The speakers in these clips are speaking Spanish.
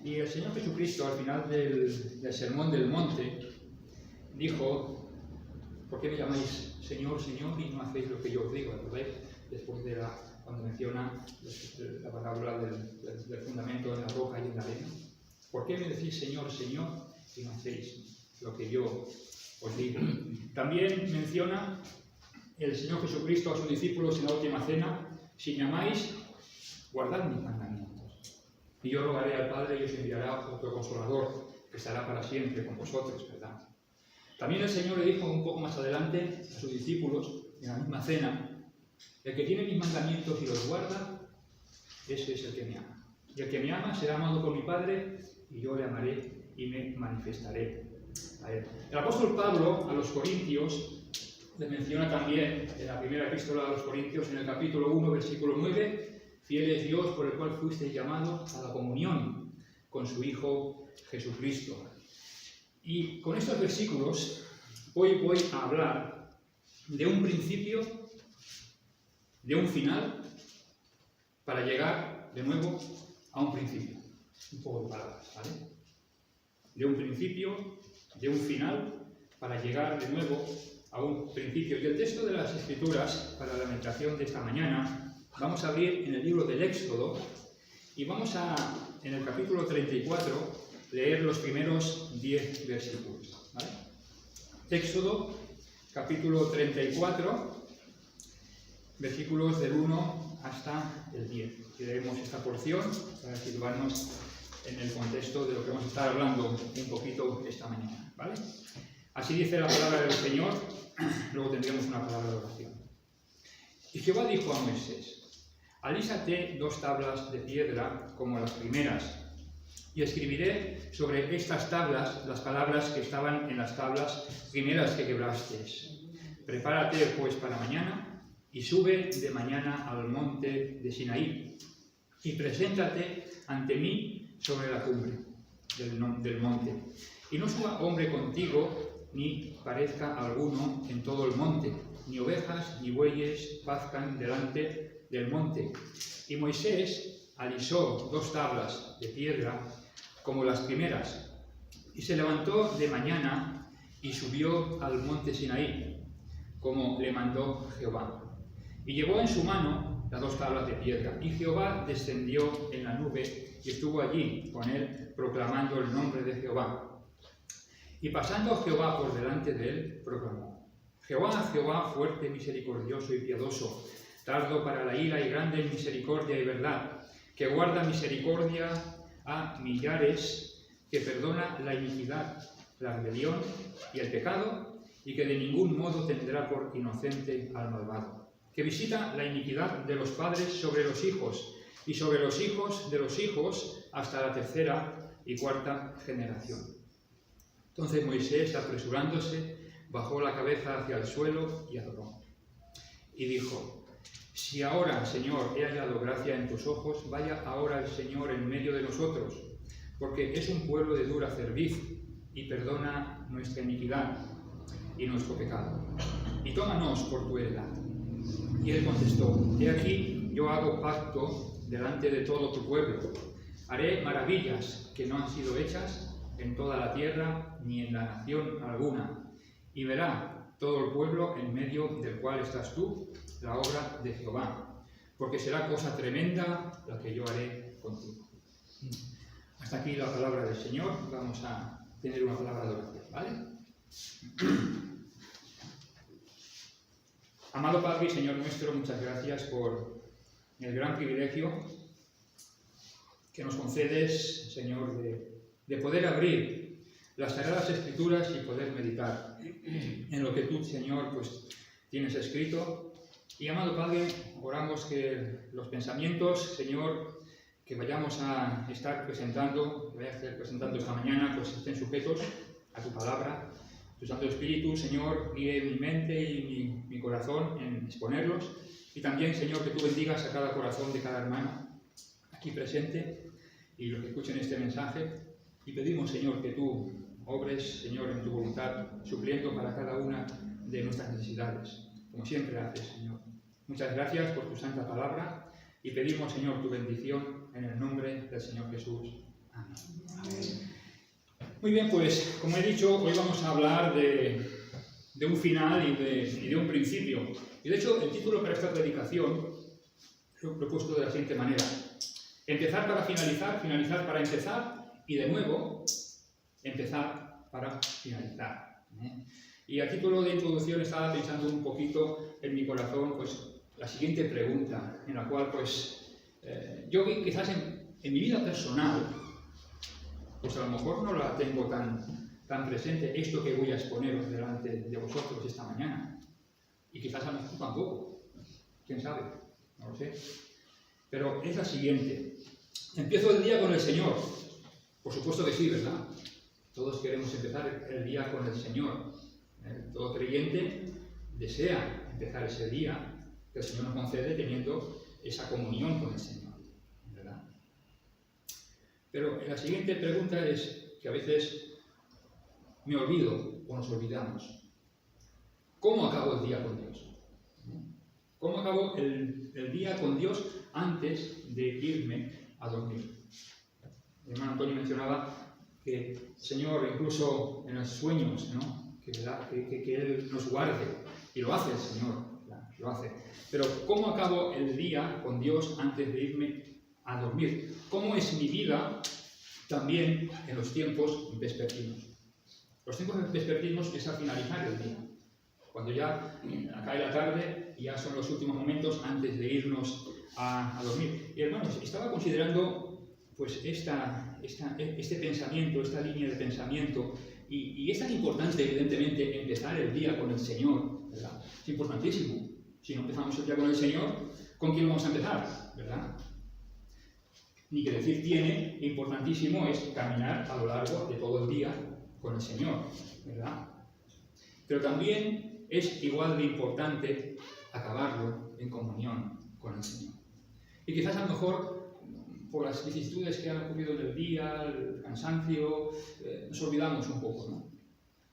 Y el Señor Jesucristo, al final del Sermón del Monte, dijo: ¿por qué me llamáis Señor, Señor, y no hacéis lo que yo os digo? ¿Verdad? Después de cuando menciona la parábola del fundamento en la roca y en la arena. ¿Por qué me decís Señor, Señor, y no hacéis lo que yo os digo? También menciona el Señor Jesucristo a sus discípulos en la última cena: si me amáis, guardad mis mandamientos. Y yo rogaré al Padre y os enviará otro Consolador, que estará para siempre con vosotros, ¿verdad? También el Señor le dijo un poco más adelante a sus discípulos, en la misma cena: el que tiene mis mandamientos y los guarda, ese es el que me ama. Y el que me ama será amado por mi Padre, y yo le amaré y me manifestaré a él. El apóstol Pablo a los Corintios le menciona también en la primera epístola a los Corintios, en el capítulo 1, versículo 9: fiel es Dios por el cual fuisteis llamados a la comunión con su Hijo Jesucristo. Y con estos versículos hoy voy a hablar de un principio, de un final, para llegar de nuevo a un principio. Un poco de palabras, ¿vale? De un principio, de un final, para llegar de nuevo a un principio. Y el texto de las Escrituras para la meditación de esta mañana vamos a abrir en el libro del Éxodo y vamos a, en el capítulo 34, leer los primeros 10 versículos, ¿vale? Éxodo, capítulo 34, versículos del 1 hasta el 10. Y leemos esta porción para situarnos en el contexto de lo que vamos a estar hablando un poquito esta mañana, ¿vale? Así dice la palabra del Señor, luego tendremos una palabra de oración. Y Jehová dijo a Moisés: alízate 2 tablas de piedra como las primeras, y escribiré sobre estas tablas las palabras que estaban en las tablas primeras que quebrasteis. Prepárate pues para mañana, y sube de mañana al monte de Sinaí, y preséntate ante mí sobre la cumbre del monte. Y no suba hombre contigo, ni parezca alguno en todo el monte, ni ovejas ni bueyes pazcan delante del monte. Y Moisés alisó 2 tablas de piedra como las primeras, y se levantó de mañana y subió al monte Sinaí, como le mandó Jehová. Y llevó en su mano las 2 tablas de piedra, y Jehová descendió en la nube y estuvo allí con él, proclamando el nombre de Jehová. Y pasando Jehová por delante de él, proclamó: Jehová, Jehová, fuerte, misericordioso y piadoso, tardo para la ira y grande en misericordia y verdad, que guarda misericordia a millares, que perdona la iniquidad, la rebelión y el pecado, y que de ningún modo tendrá por inocente al malvado, que visita la iniquidad de los padres sobre los hijos, y sobre los hijos de los hijos hasta la 3ª y 4ª generación. Entonces Moisés, apresurándose, bajó la cabeza hacia el suelo y adoró. Y dijo: si ahora, Señor, he hallado gracia en tus ojos, vaya ahora el Señor en medio de nosotros, porque es un pueblo de dura cerviz, y perdona nuestra iniquidad y nuestro pecado, y tómanos por tu heredad. Y él contestó: he aquí, yo hago pacto delante de todo tu pueblo, haré maravillas que no han sido hechas en toda la tierra ni en la nación alguna, y verá todo el pueblo en medio del cual estás tú la obra de Jehová, porque será cosa tremenda la que yo haré contigo. Hasta aquí la palabra del Señor. Vamos a tener una palabra de oración, ¿vale? Amado Padre y Señor nuestro, muchas gracias por el gran privilegio que nos concedes, Señor, de poder abrir las Sagradas Escrituras y poder meditar en lo que tú, Señor, pues tienes escrito. Y, amado Padre, oramos que los pensamientos, Señor, que vayamos a estar presentando, que vayas a estar presentando esta mañana, pues estén sujetos a tu palabra. Tu Santo Espíritu, Señor, guíe mi mente y mi corazón en exponerlos. Y también, Señor, que tú bendigas a cada corazón de cada hermano aquí presente y los que escuchen este mensaje. Y pedimos, Señor, que tú obres, Señor, en tu voluntad, supliendo para cada una de nuestras necesidades, como siempre haces, Señor. Muchas gracias por tu santa palabra y pedimos, Señor, tu bendición en el nombre del Señor Jesús. Amén. Amén. Muy bien, pues como he dicho, hoy vamos a hablar de un final y de un principio. Y de hecho, el título para esta predicación lo he propuesto de la siguiente manera: empezar para finalizar, finalizar para empezar, y de nuevo, empezar para finalizar. Y a título de introducción estaba pensando un poquito en mi corazón, pues, la siguiente pregunta, en la cual, pues, yo quizás en mi vida personal, pues a lo mejor no la tengo tan presente, esto que voy a exponeros delante de vosotros esta mañana. Y quizás a lo mejor tampoco, quién sabe, no lo sé. Pero es la siguiente: ¿empiezo el día con el Señor? Por supuesto que sí, ¿verdad? Todos queremos empezar el día con el Señor. Todo creyente desea empezar ese día que el Señor nos concede teniendo esa comunión con el Señor, ¿verdad? Pero la siguiente pregunta es que a veces me olvido o nos olvidamos. ¿Cómo acabo el día con Dios? ¿Cómo acabo el día con Dios antes de irme a dormir? Mi hermano Antonio mencionaba que el Señor, incluso en los sueños, ¿no?, que Él nos guarde, y lo hace el Señor, lo hace. Pero ¿cómo acabo el día con Dios antes de irme a dormir? ¿Cómo es mi vida también en los tiempos vespertinos? Los tiempos vespertinos es al finalizar el día, cuando ya cae la tarde y ya son los últimos momentos antes de irnos a dormir. Y hermanos, estaba considerando pues este pensamiento, esta línea de pensamiento, y es tan importante, evidentemente, empezar el día con el Señor, ¿verdad? Es importantísimo. Si no empezamos el día con el Señor, ¿con quién vamos a empezar? ¿Verdad? Ni que decir tiene, importantísimo es caminar a lo largo de todo el día con el Señor, ¿verdad? Pero también es igual de importante acabarlo en comunión con el Señor. Y quizás a lo mejor, por las vicisitudes que han ocurrido en el día, el cansancio, nos olvidamos un poco, ¿no?,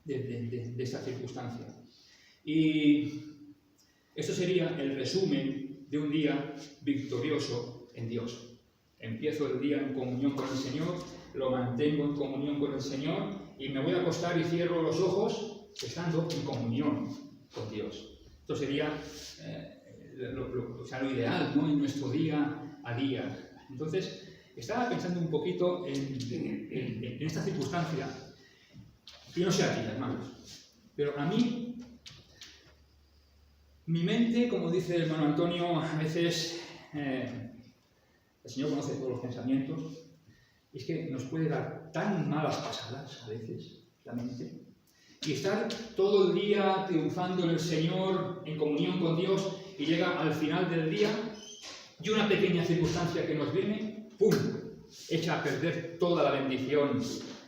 de esta circunstancia. Y esto sería el resumen de un día victorioso en Dios. Empiezo el día en comunión con el Señor, lo mantengo en comunión con el Señor, y me voy a acostar y cierro los ojos estando en comunión con Dios. Esto sería lo ideal, ¿no?, en nuestro día a día. Entonces, estaba pensando un poquito en esta circunstancia. Yo no sé a ti, hermanos, pero a mí, mi mente, como dice el hermano Antonio, a veces el Señor conoce todos los pensamientos, y es que nos puede dar tan malas pasadas a veces la mente, y estar todo el día triunfando en el Señor, en comunión con Dios, y llega al final del día y una pequeña circunstancia que nos viene, ¡pum!, echa a perder toda la bendición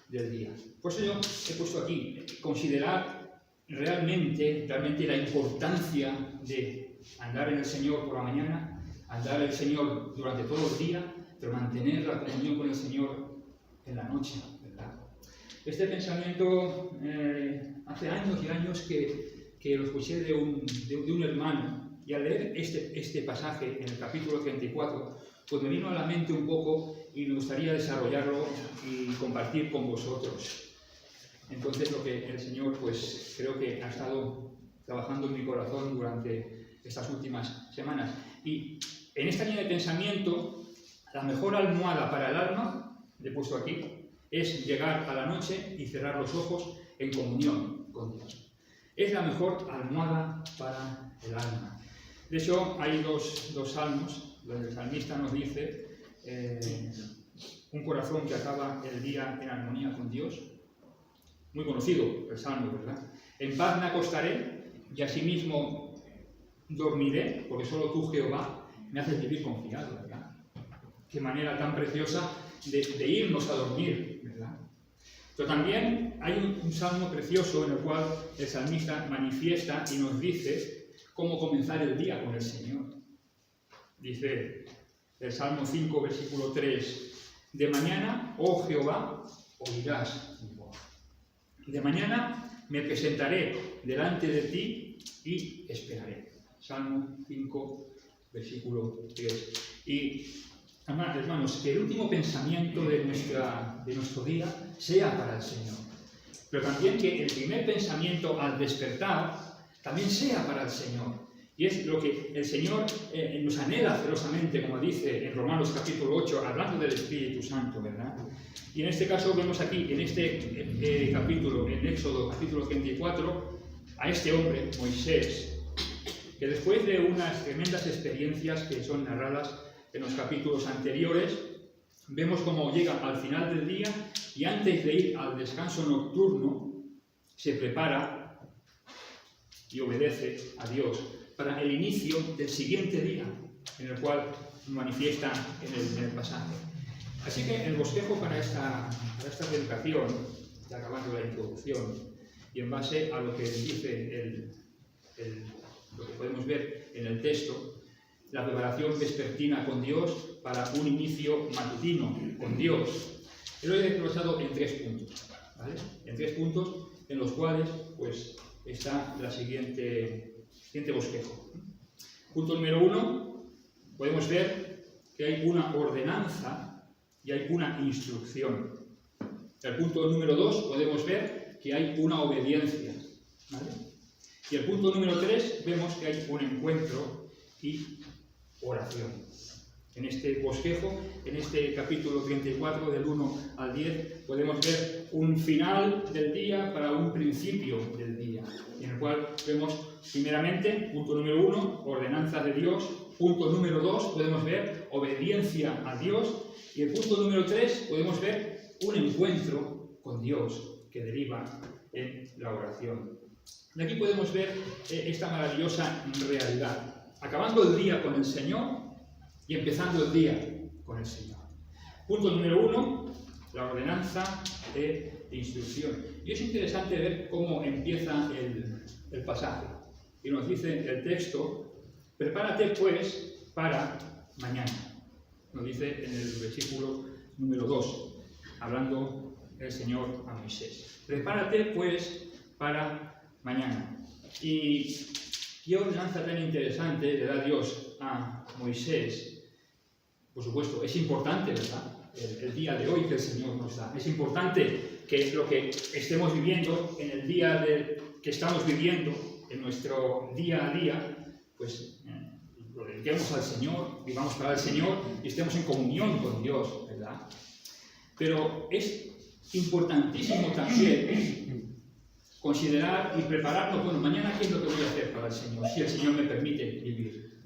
del día. Por eso yo he puesto aquí, considerar realmente la importancia de andar en el Señor por la mañana, andar en el Señor durante todo el día, pero mantener la comunión con el Señor en la noche, ¿verdad? Este pensamiento hace años y años que lo escuché de un hermano, y al leer este pasaje en el capítulo 34, pues me vino a la mente un poco y me gustaría desarrollarlo y compartir con vosotros. Entonces, lo que el Señor, pues creo que ha estado trabajando en mi corazón durante estas últimas semanas. Y en esta línea de pensamiento, la mejor almohada para el alma, le he puesto aquí, es llegar a la noche y cerrar los ojos en comunión con Dios. Es la mejor almohada para el alma. De hecho, hay dos salmos donde el salmista nos dice un corazón que acaba el día en armonía con Dios. Muy conocido el salmo, ¿verdad? En paz me acostaré y asimismo dormiré, porque solo tú, Jehová, me haces vivir confiado, ¿verdad? Qué manera tan preciosa de irnos a dormir, ¿verdad? Pero también hay un salmo precioso en el cual el salmista manifiesta y nos dice cómo comenzar el día con el Señor. Dice el Salmo 5, versículo 3: de mañana, oh Jehová, oirás mi voz. De mañana me presentaré delante de ti y esperaré. Salmo 5, versículo 3. Y hermanos, que el último pensamiento de nuestro día sea para el Señor. Pero también que el primer pensamiento al despertar también sea para el Señor. Y es lo que el Señor nos anhela celosamente, como dice en Romanos capítulo 8, hablando del Espíritu Santo, ¿verdad? Y en este caso vemos aquí, en este capítulo, en Éxodo capítulo 34, a este hombre, Moisés, que después de unas tremendas experiencias que son narradas en los capítulos anteriores, vemos cómo llega al final del día y antes de ir al descanso nocturno, se prepara y obedece a Dios para el inicio del siguiente día, en el cual manifiesta en el pasaje. Así que el bosquejo para esta predicación, ya acabando la introducción, y en base a lo que dice lo que podemos ver en el texto, la preparación vespertina con Dios para un inicio matutino con Dios. Lo he desglosado en 3 puntos, ¿vale? En 3 puntos en los cuales pues, está la siguiente bosquejo. Punto número 1, podemos ver que hay una ordenanza y hay una instrucción. El punto número 2, podemos ver que hay una obediencia, ¿vale? Y el punto número 3, vemos que hay un encuentro y oración. En este bosquejo, en este capítulo 34, del 1 al 10, podemos ver un final del día para un principio del día, en el cual vemos primeramente, punto número 1, ordenanza de Dios, punto número 2, podemos ver obediencia a Dios, y el punto número 3, podemos ver un encuentro con Dios que deriva en la oración. De aquí podemos ver esta maravillosa realidad. Acabando el día con el Señor y empezando el día con el Señor. Punto número 1, la ordenanza de instrucción. Y es interesante ver cómo empieza el pasaje. Y nos dice el texto, prepárate pues para mañana. Nos dice en el versículo número 2, hablando el Señor a Moisés. Prepárate pues para mañana. Y qué ordenanza tan interesante le da Dios a Moisés. Por supuesto, es importante, ¿verdad? El día de hoy que el Señor nos da. Es importante que lo que estemos viviendo en el día que estamos viviendo, en nuestro día a día, pues lo dediquemos al Señor, vivamos para el Señor y estemos en comunión con Dios, ¿verdad? Pero es importantísimo también considerar y prepararnos, bueno, mañana qué es lo que voy a hacer para el Señor, si el Señor me permite vivir.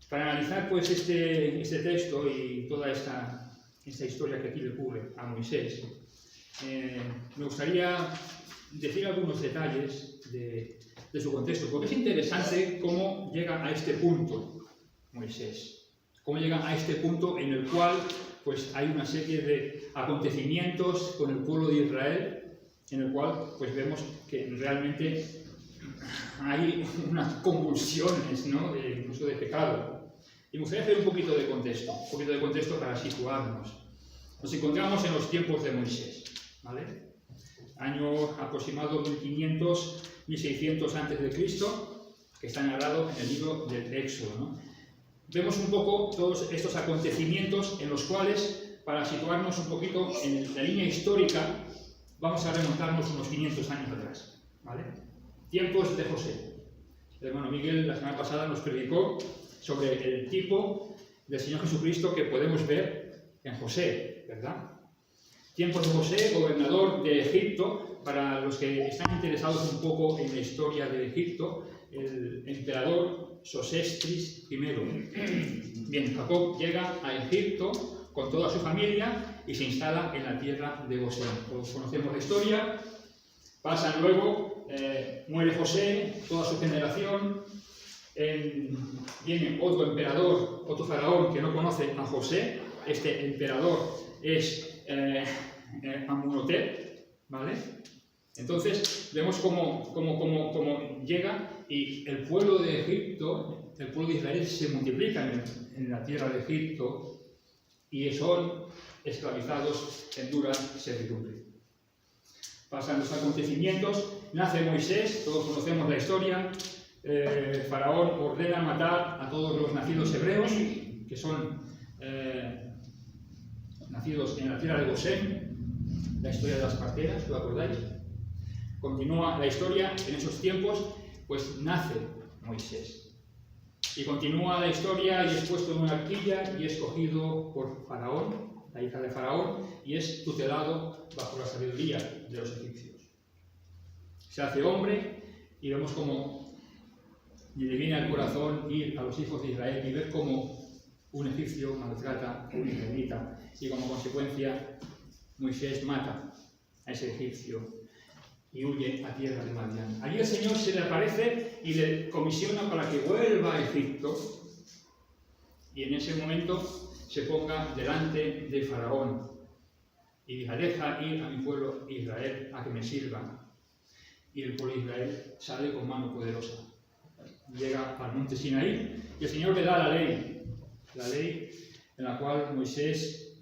Para analizar pues este texto y toda esta historia que aquí le ocurre a Moisés, me gustaría decir algunos detalles de su contexto, porque es interesante cómo llega a este punto Moisés, cómo llega a este punto en el cual pues, hay una serie de acontecimientos con el pueblo de Israel, en el cual pues, vemos que realmente hay unas convulsiones, ¿no? Incluso de pecado. Y me gustaría hacer un poquito de contexto para situarnos. Nos encontramos en los tiempos de Moisés, ¿vale? Año aproximado 1500, 1600 a.C., que está narrado en el libro del Éxodo, ¿no? Vemos un poco todos estos acontecimientos en los cuales, para situarnos un poquito en la línea histórica, vamos a remontarnos unos 500 años atrás, ¿vale? Tiempos de José. El hermano Miguel la semana pasada nos predicó sobre el tipo del Señor Jesucristo que podemos ver en José, ¿verdad? Tiempos de José, gobernador de Egipto. Para los que están interesados un poco en la historia de Egipto, el emperador Sosestris I. Bien, Jacob llega a Egipto con toda su familia y se instala en la tierra de Gosén. Todos conocemos la historia. Pasan luego, muere José, toda su generación. Viene otro emperador, otro faraón que no conoce a José. Este emperador es Amenhotep, ¿vale? Entonces vemos cómo llega y el pueblo de Egipto, el pueblo de Israel se multiplica en la tierra de Egipto y son esclavizados en dura servidumbre. Pasan los acontecimientos, nace Moisés, todos conocemos la historia. Faraón ordena matar a todos los nacidos hebreos que son nacidos en la tierra de Gosén, la historia de las parteras, ¿lo acordáis? Continúa la historia en esos tiempos, pues nace Moisés. Y continúa la historia y es puesto en una arquilla y es cogido por Faraón, la hija de Faraón, y es tutelado bajo la sabiduría de los egipcios. Se hace hombre y vemos cómo le viene al corazón ir a los hijos de Israel y ver cómo un egipcio maltrata a un israelita y como consecuencia Moisés mata a ese egipcio y huye a tierra de Madián. Allí el Señor se le aparece y le comisiona para que vuelva a Egipto y en ese momento se ponga delante de Faraón y diga: deja ir a mi pueblo Israel a que me sirva. Y el pueblo de Israel sale con mano poderosa. Llega al monte Sinaí y el Señor le da la ley en la cual Moisés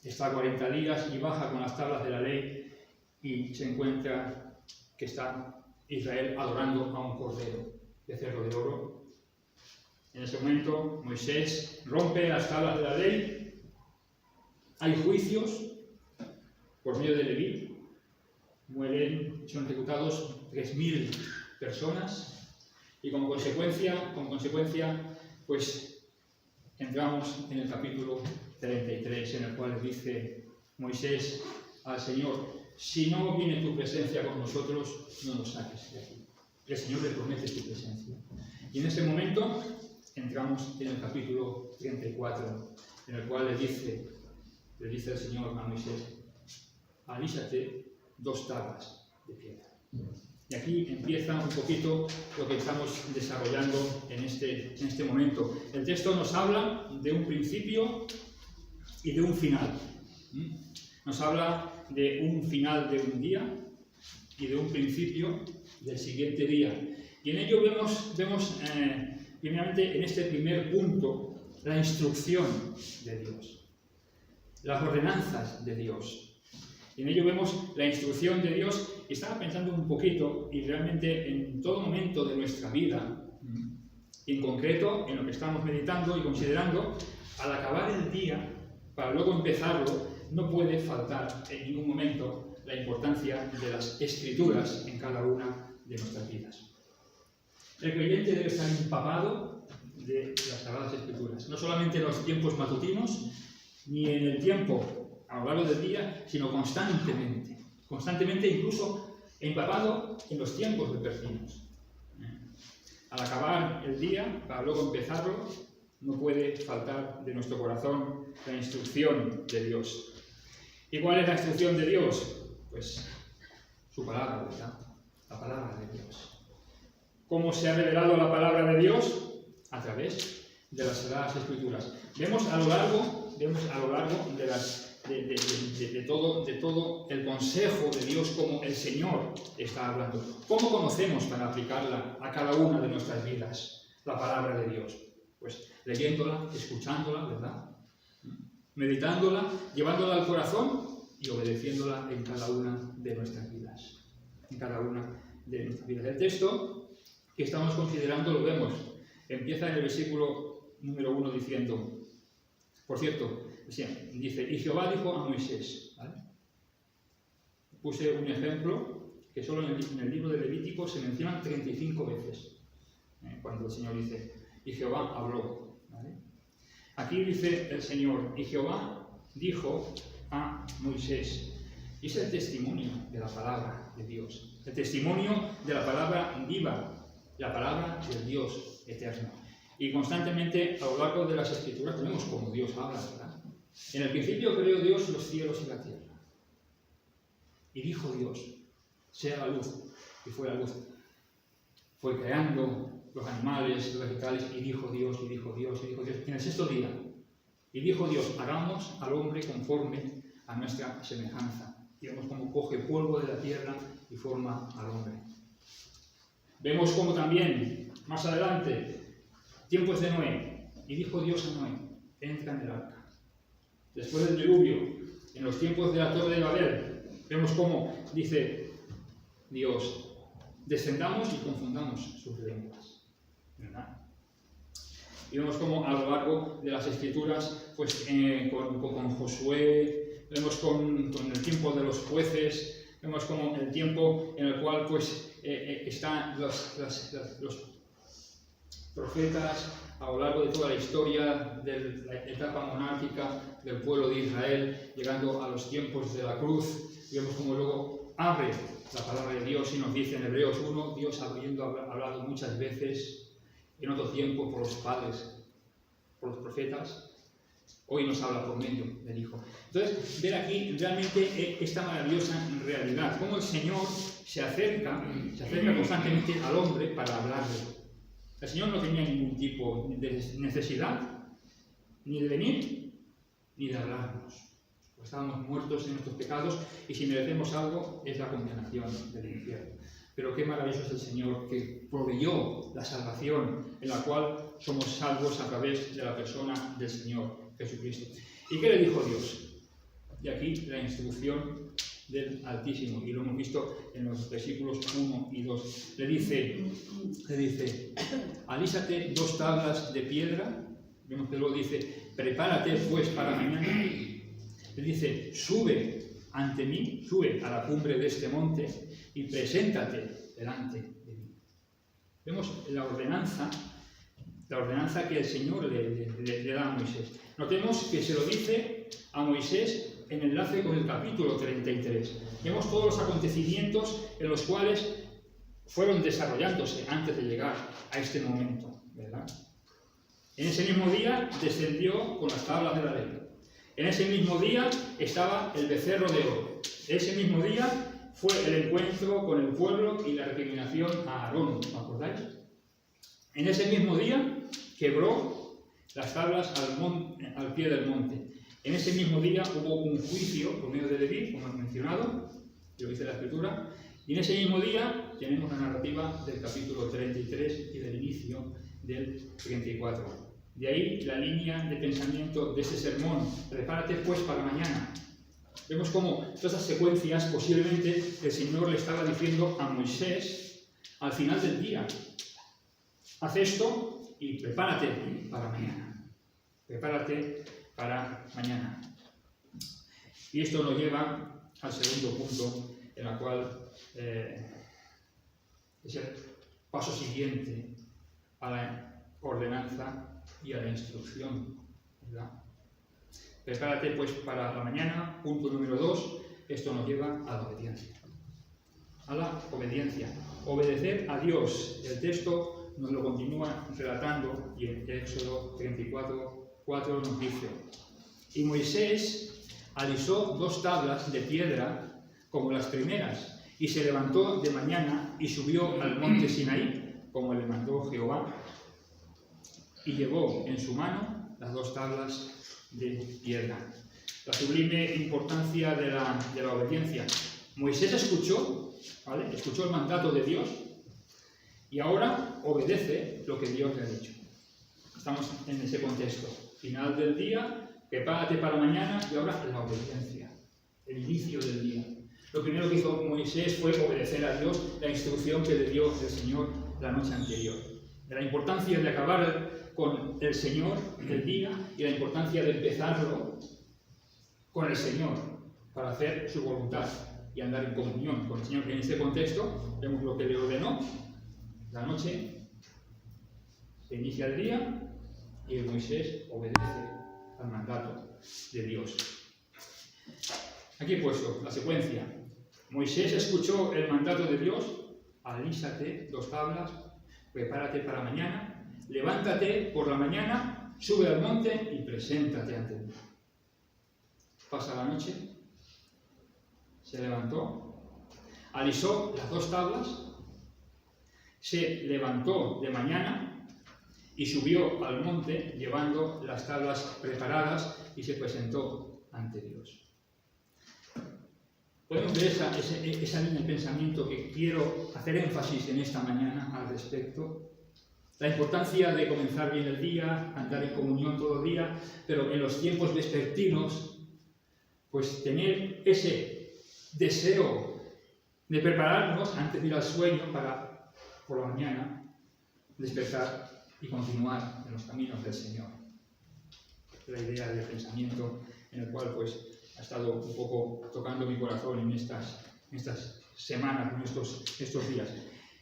está 40 días y baja con las tablas de la ley y se encuentra que está Israel adorando a un cordero, becerro de oro. En ese momento Moisés rompe las tablas de la ley, hay juicios por medio de Leví, mueren, son ejecutados 3.000 personas y como consecuencia, pues entramos en el capítulo 33, en el cual dice Moisés al Señor: si no viene tu presencia con nosotros, no nos saques de aquí. El Señor le promete tu presencia. Y en ese momento entramos en el capítulo 34, en el cual le dice el Señor a Moisés: alízate 2 tablas de piedra. Y aquí empieza un poquito lo que estamos desarrollando en este momento. El texto nos habla de un principio y de un final. Nos habla de un final de un día y de un principio del siguiente día. Y en ello vemos primeramente en este primer punto la instrucción de Dios, las ordenanzas de Dios. Y en ello vemos la instrucción de Dios. Y estaba pensando un poquito, y realmente en todo momento de nuestra vida, y en concreto en lo que estamos meditando y considerando, al acabar el día, para luego empezarlo, no puede faltar en ningún momento la importancia de las Escrituras en cada una de nuestras vidas. El creyente debe estar empapado de las Sagradas Escrituras, no solamente en los tiempos matutinos, ni en el tiempo a lo largo del día, sino constantemente, incluso empapado en los tiempos vespertinos. Al acabar el día, para luego empezarlo, no puede faltar de nuestro corazón la instrucción de Dios. ¿Y cuál es la instrucción de Dios? Pues su palabra, ¿verdad? La palabra de Dios. ¿Cómo se ha revelado la palabra de Dios? A través de las Sagradas Escrituras. Vemos a lo largo de todo el consejo de Dios como el Señor está hablando. ¿Cómo conocemos para aplicarla a cada una de nuestras vidas la palabra de Dios? Pues leyéndola, escuchándola, ¿verdad? Meditándola, llevándola al corazón y obedeciéndola en cada una de nuestras vidas. El texto que estamos considerando lo vemos. Empieza en el versículo número 1 diciendo, por cierto, dice: y Jehová dijo a Moisés, ¿vale? Puse un ejemplo que solo en el libro de Levítico se mencionan 35 veces, cuando el Señor dice: y Jehová habló, ¿vale? Aquí dice el Señor: y Jehová dijo a Moisés. Y es el testimonio de la palabra de Dios, el testimonio de la palabra viva, la palabra del Dios eterno. Y constantemente a lo largo de las Escrituras tenemos como Dios habla, ¿verdad? En el principio creó Dios los cielos y la tierra. Y dijo Dios: sea la luz. Y fue la luz. Fue creando los animales, los vegetales, y dijo Dios. En el 6º día. Y dijo Dios: hagamos al hombre conforme a nuestra semejanza. Y vemos cómo coge polvo de la tierra y forma al hombre. Vemos cómo también, más adelante, tiempos de Noé. Y dijo Dios a Noé: entra en el arca. Después del diluvio, en los tiempos de la Torre de Babel, vemos cómo dice Dios: descendamos y confundamos sus lenguas. ¿Verdad? Y vemos como a lo largo de las Escrituras, pues con Josué, vemos con el tiempo de los jueces, vemos como el tiempo en el cual pues están los profetas a lo largo de toda la historia de la etapa monárquica del pueblo de Israel, llegando a los tiempos de la cruz. Y vemos como luego abre la palabra de Dios y nos dice en Hebreos 1, Dios habiendo hablado muchas veces en otro tiempo por los padres, por los profetas, hoy nos habla por medio del Hijo. Entonces, ver aquí realmente esta maravillosa realidad, cómo el Señor se acerca constantemente al hombre para hablarle. El Señor no tenía ningún tipo de necesidad, ni de venir, ni de hablarnos. Pues estábamos muertos en nuestros pecados y si merecemos algo es la condenación del infierno. Pero qué maravilloso es el Señor que proveyó la salvación en la cual somos salvos a través de la persona del Señor Jesucristo. ¿Y qué le dijo Dios? Y aquí la instrucción del Altísimo, y lo hemos visto en los versículos 1 y 2. Le dice, alízate 2 tablas de piedra. Vemos que luego dice, prepárate pues para mañana. Le dice, sube ante mí, sube a la cumbre de este monte y preséntate delante de mí. Vemos la ordenanza que el Señor le da a Moisés. Notemos que se lo dice a Moisés en enlace con el capítulo 33. Vemos todos los acontecimientos en los cuales fueron desarrollándose antes de llegar a este momento, ¿verdad? En ese mismo día descendió con las tablas de la ley. En ese mismo día estaba el becerro de oro. Ese mismo día fue el encuentro con el pueblo y la recriminación a Aarón, ¿os acordáis? En ese mismo día quebró las tablas al pie del monte. En ese mismo día hubo un juicio por medio de Leví, como hemos mencionado, que lo dice la Escritura, y en ese mismo día tenemos la narrativa del capítulo 33 y del inicio del 34. De ahí la línea de pensamiento de este sermón, prepárate pues para mañana. Vemos cómo todas esas secuencias posiblemente el Señor le estaba diciendo a Moisés al final del día. Haz esto y prepárate para mañana. Prepárate para mañana. Y esto nos lleva al segundo punto, en el cual es el paso siguiente a la ordenanza y a la instrucción, ¿verdad? Prepárate pues para la mañana, punto número 2, esto nos lleva a la obediencia. A la obediencia. Obedecer a Dios. El texto nos lo continúa relatando y en Éxodo 34:4 nos dice: y Moisés alisó 2 tablas de piedra como las primeras, y se levantó de mañana y subió al monte Sinaí, como le mandó Jehová, y llevó en su mano las 2 tablas de piedra. La sublime importancia de la obediencia. Moisés escuchó, ¿vale? Escuchó el mandato de Dios y ahora obedece lo que Dios le ha dicho. Estamos en ese contexto. Final del día, prepárate para mañana y ahora la obediencia, el inicio del día. Lo primero que hizo Moisés fue obedecer a Dios la instrucción que le dio el Señor la noche anterior. De la importancia de acabar con el Señor del día y la importancia de empezarlo con el Señor para hacer su voluntad y andar en comunión con el Señor. En este contexto vemos lo que le ordenó. La noche se inicia el día y Moisés obedece al mandato de Dios. Aquí he puesto la secuencia. Moisés escuchó el mandato de Dios: alízate 2 tablas, prepárate para mañana, levántate por la mañana, sube al monte y preséntate ante mí. Pasa la noche, se levantó, alisó las 2 tablas, se levantó de mañana y subió al monte llevando las tablas preparadas y se presentó ante Dios. Podemos ver esa línea de pensamiento que quiero hacer énfasis en esta mañana al respecto. La importancia de comenzar bien el día, andar en comunión todo el día, pero en los tiempos vespertinos, pues tener ese deseo de prepararnos antes de ir al sueño para, por la mañana, despertar y continuar en los caminos del Señor. La idea del pensamiento en el cual pues ha estado un poco tocando mi corazón en estas semanas, en estos días.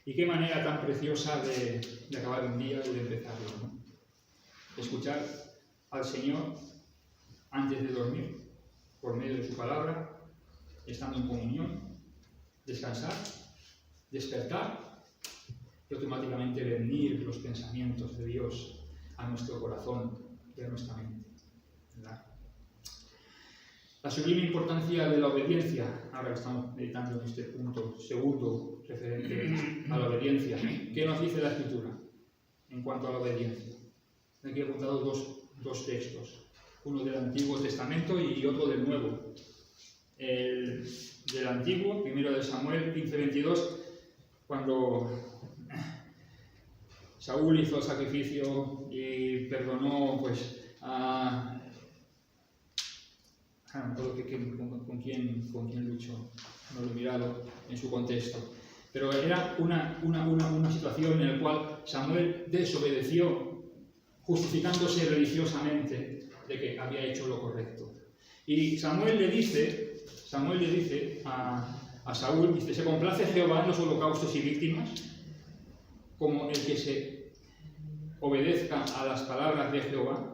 Y qué manera tan preciosa de acabar un día y de empezarlo, ¿no? Escuchar al Señor antes de dormir, por medio de su palabra, estando en comunión, descansar, despertar y automáticamente venir los pensamientos de Dios a nuestro corazón y a nuestra mente, ¿verdad? La sublime importancia de la obediencia, ahora estamos meditando en este punto segundo referente a la obediencia. ¿Qué nos dice la Escritura en cuanto a la obediencia? Aquí he apuntado dos textos, uno del Antiguo Testamento y otro del Nuevo. El del Antiguo, primero de Samuel 15:22, cuando Saúl hizo el sacrificio y perdonó pues a... ¿Con quién luchó? No lo he mirado en su contexto. Pero era una situación en la cual Samuel desobedeció, justificándose religiosamente de que había hecho lo correcto. Y Samuel le dice a Saúl, dice, ¿se complace Jehová en los holocaustos y víctimas? Como el que se obedezca a las palabras de Jehová.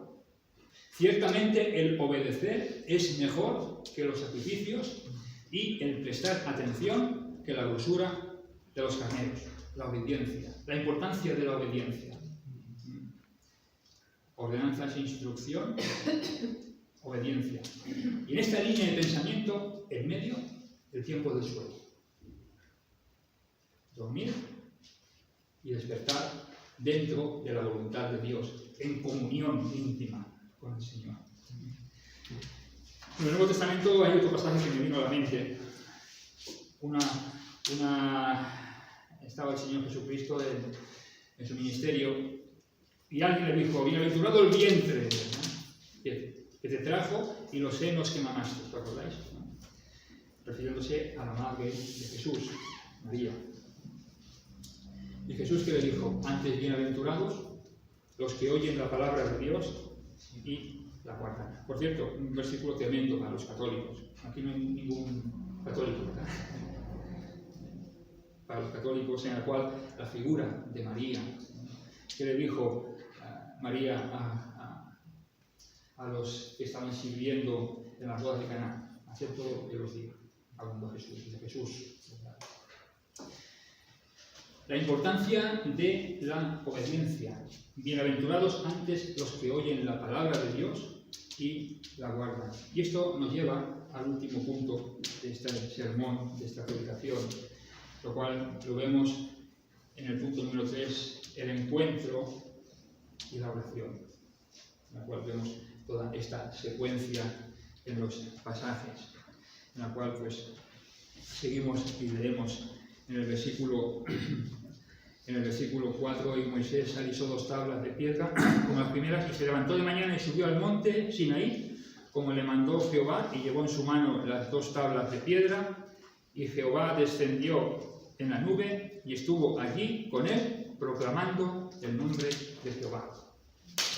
Ciertamente el obedecer es mejor que los sacrificios y el prestar atención que la grosura de los carneros. La obediencia, la importancia de la obediencia. Ordenanzas e instrucción, obediencia. Y en esta línea de pensamiento, en medio, el tiempo del sueño. Dormir y despertar dentro de la voluntad de Dios, en comunión íntima con el Señor. En el Nuevo Testamento hay otro pasaje que me vino a la mente. Estaba el Señor Jesucristo en su ministerio y alguien le dijo, bienaventurado el vientre, ¿no?, que te trajo y los senos que mamaste, ¿os acordáis? ¿No? Refiriéndose a la madre de Jesús, María. Y Jesús, que le dijo, antes bienaventurados los que oyen la palabra de Dios y la guardan. Por cierto, un versículo tremendo para los católicos. Aquí no hay ningún católico, ¿verdad? Para los católicos, en el cual la figura de María, que le dijo María a los que estaban sirviendo en las bodas de Caná, hacer todo lo que os diga, hablando de Jesús, ¿verdad? La importancia de la obediencia. Bienaventurados antes los que oyen la palabra de Dios y la guardan. Y esto nos lleva al último punto de este sermón, de esta predicación, lo cual lo vemos en el punto número 3, el encuentro y la oración, en la cual vemos toda esta secuencia en los pasajes, en la cual pues seguimos y leemos en el versículo 4, y Moisés alisó 2 tablas de piedra como las primeras y se levantó de mañana y subió al monte Sinaí como le mandó Jehová y llevó en su mano las 2 tablas de piedra y Jehová descendió en la nube y estuvo allí con él proclamando el nombre de Jehová.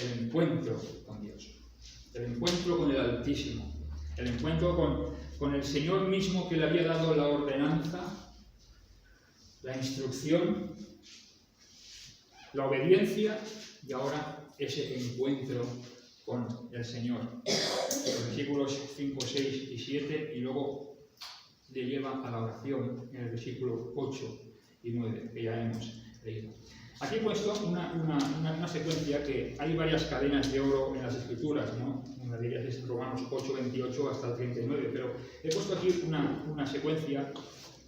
El encuentro con Dios, el encuentro con el Altísimo, el encuentro con el Señor mismo que le había dado la ordenanza, la instrucción, la obediencia y ahora ese encuentro con el Señor. Los versículos 5, 6 y 7 y luego le lleva a la oración en el versículo 8 y 9 que ya hemos leído. Aquí he puesto una secuencia que hay varias cadenas de oro en las Escrituras, ¿no? Una de ellas es Romanos 8, 28 hasta el 39, pero he puesto aquí una secuencia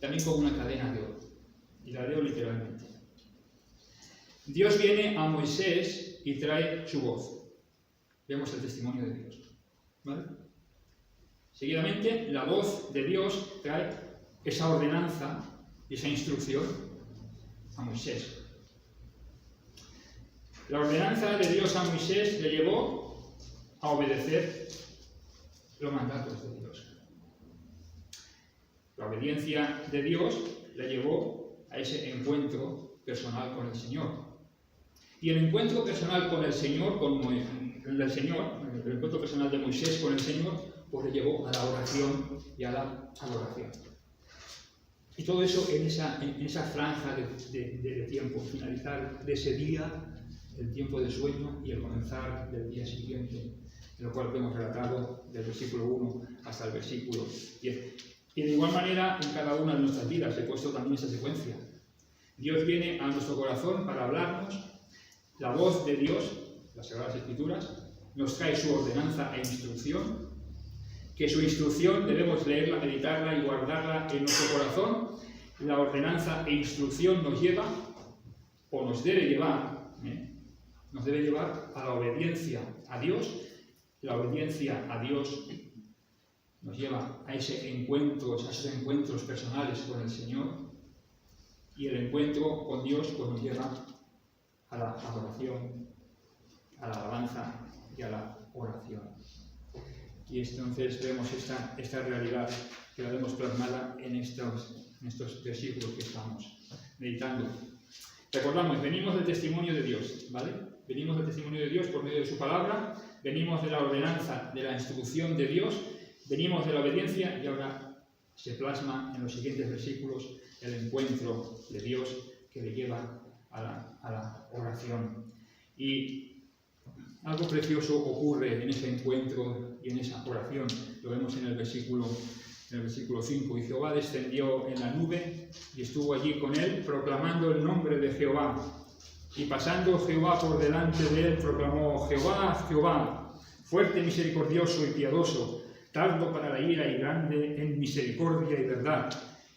también con una cadena de oro. Y la leo literalmente. Dios viene a Moisés y trae su voz. Vemos el testimonio de Dios, ¿vale? Seguidamente, la voz de Dios trae esa ordenanza y esa instrucción a Moisés. La ordenanza de Dios a Moisés le llevó a obedecer los mandatos de Dios. La obediencia de Dios le llevó a ese encuentro personal con el Señor. Y el encuentro personal con el Señor, el encuentro personal de Moisés con el Señor, pues le llevó a la oración y a la adoración. Y todo eso en esa franja de tiempo, finalizar de ese día, el tiempo de sueño y el comenzar del día siguiente, en lo cual hemos relatado del versículo 1 hasta el versículo 10. Y de igual manera, en cada una de nuestras vidas he puesto también esa secuencia. Dios viene a nuestro corazón para hablarnos. La voz de Dios, las Sagradas Escrituras, nos trae su ordenanza e instrucción, que su instrucción debemos leerla, meditarla y guardarla en nuestro corazón. La ordenanza e instrucción nos lleva, o nos debe llevar a la obediencia a Dios. La obediencia a Dios nos lleva a esos encuentros personales con el Señor, y el encuentro con Dios pues nos lleva a la adoración, a la alabanza y a la oración. Y entonces vemos esta realidad que la vemos plasmada en estos versículos que estamos meditando. Recordamos, venimos del testimonio de Dios, ¿vale? Venimos del testimonio de Dios por medio de su palabra, venimos de la ordenanza, de la instrucción de Dios, venimos de la obediencia, y ahora se plasma en los siguientes versículos el encuentro de Dios que le lleva a la oración. Y algo precioso ocurre en ese encuentro y en esa oración. Lo vemos en el versículo 5. Y Jehová descendió en la nube y estuvo allí con él, proclamando el nombre de Jehová. Y pasando Jehová por delante de él, proclamó: Jehová, Jehová, fuerte, misericordioso y piadoso, tardo para la ira y grande en misericordia y verdad,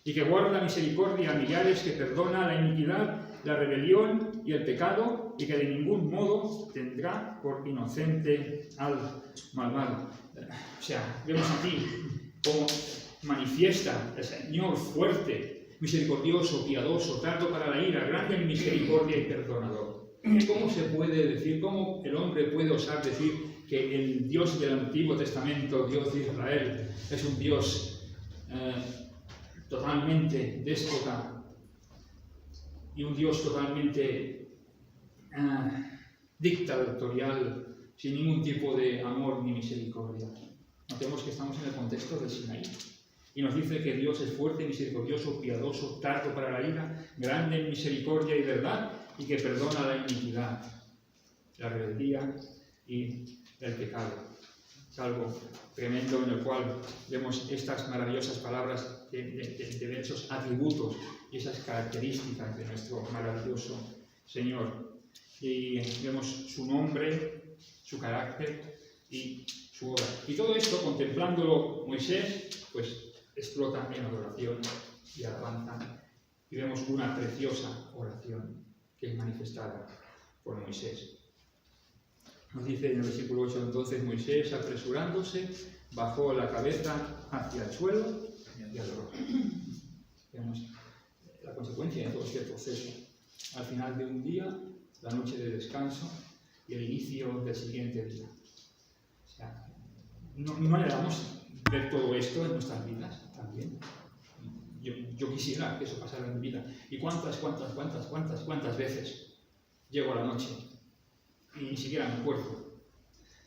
y que guarda misericordia a millares, que perdona la iniquidad, la rebelión y el pecado, y que de ningún modo tendrá por inocente al malvado. O sea, vemos aquí cómo manifiesta el Señor fuerte, misericordioso, piadoso, tardo para la ira, grande en misericordia y perdonador. ¿Cómo se puede decir, cómo el hombre puede osar decir que el Dios del Antiguo Testamento, Dios de Israel, es un Dios totalmente déspota y un Dios totalmente dictatorial, sin ningún tipo de amor ni misericordia? Notemos que estamos en el contexto del Sinaí. Y nos dice que Dios es fuerte, misericordioso, piadoso, tardo para la ira, grande en misericordia y verdad, y que perdona la iniquidad, la rebeldía y el pecado. Es algo tremendo en el cual vemos estas maravillosas palabras de esos atributos y esas características de nuestro maravilloso Señor. Y vemos su nombre, su carácter y su obra. Y todo esto, contemplándolo Moisés, pues explota en adoración y alabanza. Y vemos una preciosa oración que es manifestada por Moisés. Nos dice en el versículo 8: entonces Moisés, apresurándose, bajó la cabeza hacia el suelo y adoró. Vemos la consecuencia de todo este proceso. Al final de un día, la noche de descanso y el inicio del siguiente día. O sea, no anhelamos ver todo esto en nuestras vidas también. Yo quisiera que eso pasara en mi vida. ¿Y cuántas veces llego a la noche y ni siquiera me acuerdo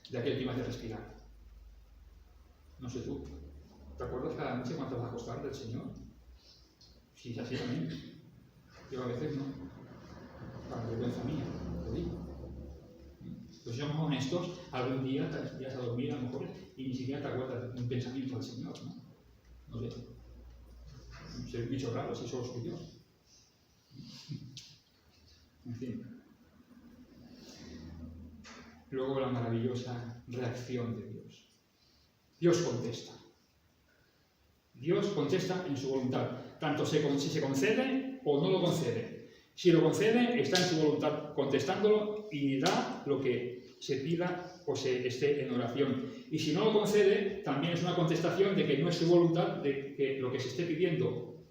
de aquel que me hace respirar? No sé tú. ¿Te acuerdas cada noche cuánto vas a acostar del Señor? Si es así también. Yo a veces no. Para vergüenza mía, lo digo. Pues somos honestos, algún día te vas a dormir a lo mejor y ni siquiera te acuerdas de un pensamiento del Señor, ¿no? No sé. Ser bicho raro, si solo soy Dios. En fin. Luego la maravillosa reacción de Dios. Dios contesta. Dios contesta en su voluntad. Tanto si se concede o no lo concede. Si lo concede, está en su voluntad contestándolo y da lo que se pida o se esté en oración. Y si no lo concede, también es una contestación de que no es su voluntad, de que lo que se esté pidiendo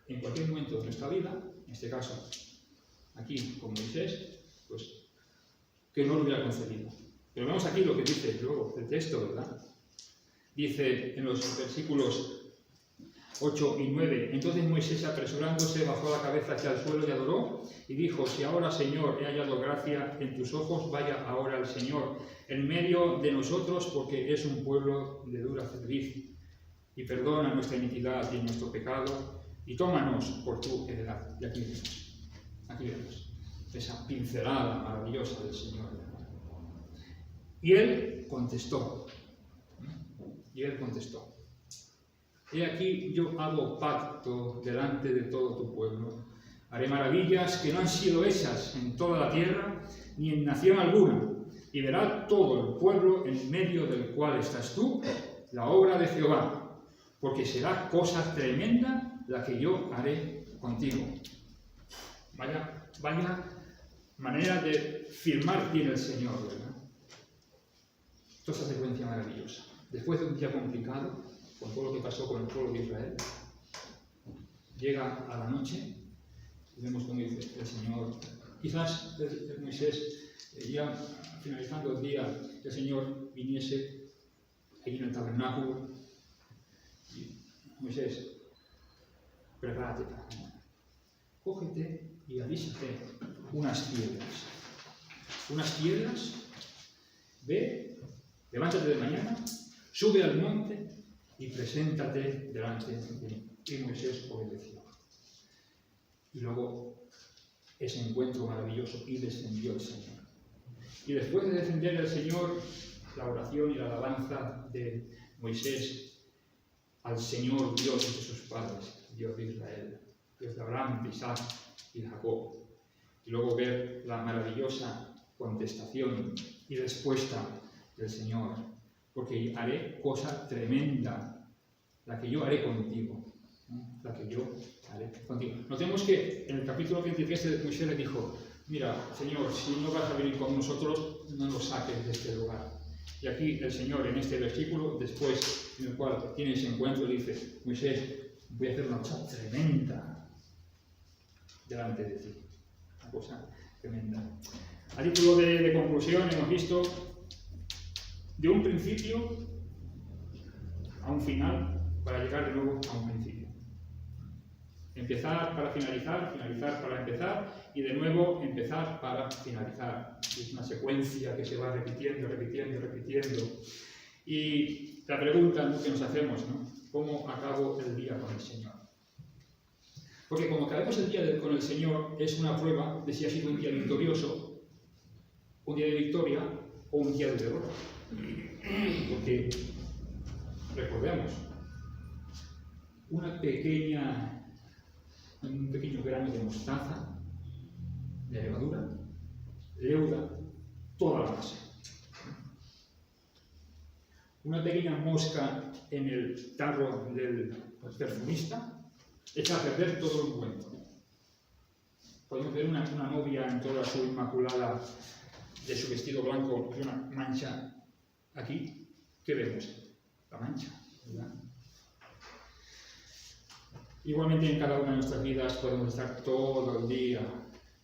en cualquier momento de nuestra vida, en este caso, aquí con Moisés, pues que no lo hubiera concedido. Pero vemos aquí lo que dice luego el texto, ¿verdad? Dice en los versículos 8 y 9. Entonces Moisés, apresurándose, bajó la cabeza hacia el suelo y adoró, y dijo: si ahora, Señor, he hallado gracia en tus ojos, vaya ahora el Señor en medio de nosotros, porque es un pueblo de dura cerviz, y perdona nuestra iniquidad y nuestro pecado, y tómanos por tu heredad. Y aquí vemos esa pincelada maravillosa del Señor. Y él contestó. He aquí, yo hago pacto delante de todo tu pueblo. Haré maravillas que no han sido hechas en toda la tierra, ni en nación alguna. Y verá todo el pueblo en medio del cual estás tú, la obra de Jehová. Porque será cosa tremenda la que yo haré contigo. Vaya manera de firmar tiene el Señor, ¿verdad? Toda esa secuencia maravillosa. Después de un día complicado, con todo lo que pasó con el pueblo de Israel, llega a la noche y vemos como dice el Señor. Quizás Moisés, ya finalizando el día, el Señor viniese allí en el tabernáculo y: Moisés, prepárate para mañana. Cógete y avísate unas piedras, ve, levántate de mañana, sube al monte y preséntate delante de mí. Y Moisés obedeció. Y luego ese encuentro maravilloso, y descendió el Señor. Y después de descender el Señor, la oración y la alabanza de Moisés al Señor Dios de sus padres, Dios de Israel, Dios de Abraham, de Isaac y de Jacob. Y luego ver la maravillosa contestación y respuesta del Señor: porque haré cosa tremenda, la que yo haré contigo. La que yo haré contigo. Notemos que en el capítulo 23 Moisés le dijo: mira, Señor, si no vas a venir con nosotros, no nos saques de este lugar. Y aquí el Señor, en este versículo, después en el cual tiene ese encuentro, dice: Moisés, voy a hacer una cosa tremenda delante de ti. Una cosa tremenda. A título de conclusión, hemos visto de un principio a un final para llegar de nuevo a un principio. Empezar para finalizar, finalizar para empezar y de nuevo empezar para finalizar. Es una secuencia que se va repitiendo. Y la pregunta que nos hacemos, ¿no? ¿Cómo acabo el día con el Señor? Porque como acabemos el día con el Señor es una prueba de si ha sido un día victorioso, un día de victoria o un día de derrota. Porque, recordemos, un pequeño grano de mostaza, de levadura, leuda toda la masa. Una pequeña mosca en el tarro del perfumista echa a perder todo el ungüento. Podemos ver una novia en toda su inmaculada de su vestido blanco y una mancha aquí. ¿Qué vemos? La mancha, ¿verdad? Igualmente en cada una de nuestras vidas podemos estar todo el día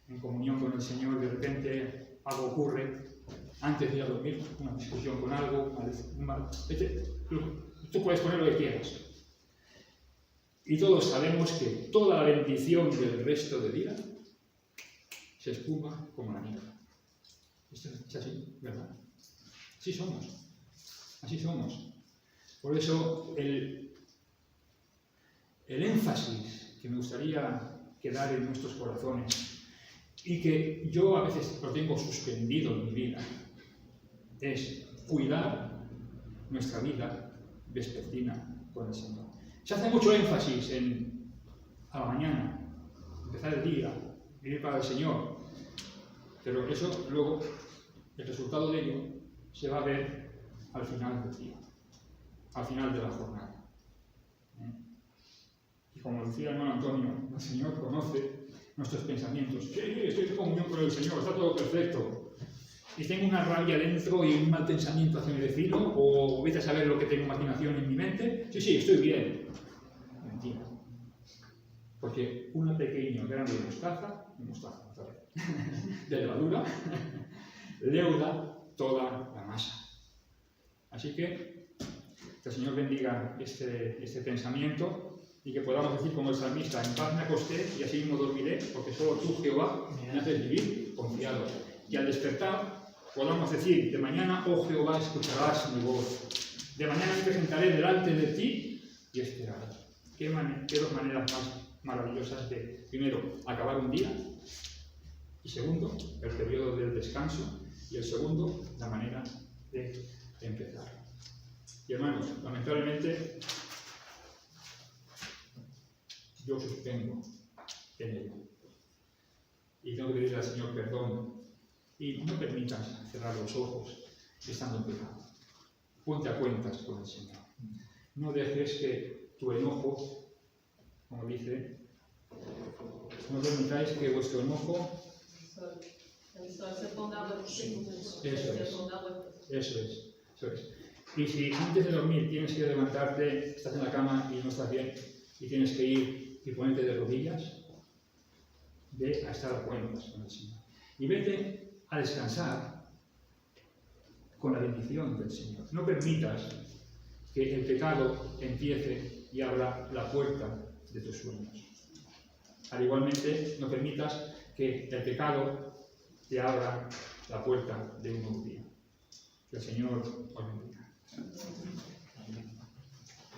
en comunión con el Señor. De repente algo ocurre antes de ir a dormir, una discusión con algo, tú puedes poner lo que quieras. Y todos sabemos que toda la bendición del resto del día se espuma como la nieve. Esto es así, ¿verdad? Así somos. Por eso el énfasis que me gustaría quedar en nuestros corazones y que yo a veces lo tengo suspendido en mi vida es cuidar nuestra vida vespertina con el Señor. Se hace mucho énfasis a la mañana, empezar el día, vivir para el Señor, pero eso luego, el resultado de ello se va a ver al final del día, al final de la jornada. Y como decía el hermano Antonio, el Señor conoce nuestros pensamientos. Sí, estoy en comunión con el Señor, está todo perfecto. Y tengo una rabia dentro y un mal pensamiento hacia mi vecino, o vete a saber lo que tengo maquinación en mi mente. Sí, estoy bien. Mentira. Porque una pequeña grano de de levadura, leuda toda la masa. Así que el Señor bendiga este pensamiento y que podamos decir como el salmista, en paz me acosté y así mismo dormiré, porque solo tú, Jehová, me haces vivir confiado. Y al despertar podamos decir, de mañana, oh Jehová, escucharás mi voz. De mañana me presentaré delante de ti y esperaré. ¿Qué dos maneras más maravillosas de, primero, acabar un día, y segundo, el periodo del descanso, y el segundo, la manera de empezar. Y hermanos, lamentablemente, yo suspendo en ello. Y tengo que pedirle al Señor perdón. Y no permitas cerrar los ojos estando en pecado. Ponte a cuentas con el Señor. No dejes que tu enojo, como dice, no permitáis que vuestro enojo... Eso es. Y si antes de dormir tienes que levantarte, estás en la cama y no estás bien, y tienes que ir y ponerte de rodillas, ve a estar a cuentas con el Señor. Y vete a descansar con la bendición del Señor. No permitas que el pecado empiece y abra la puerta de tus sueños. Al igualmente, no permitas que el pecado te abra la puerta de un nuevo día. Que el Señor os bendiga.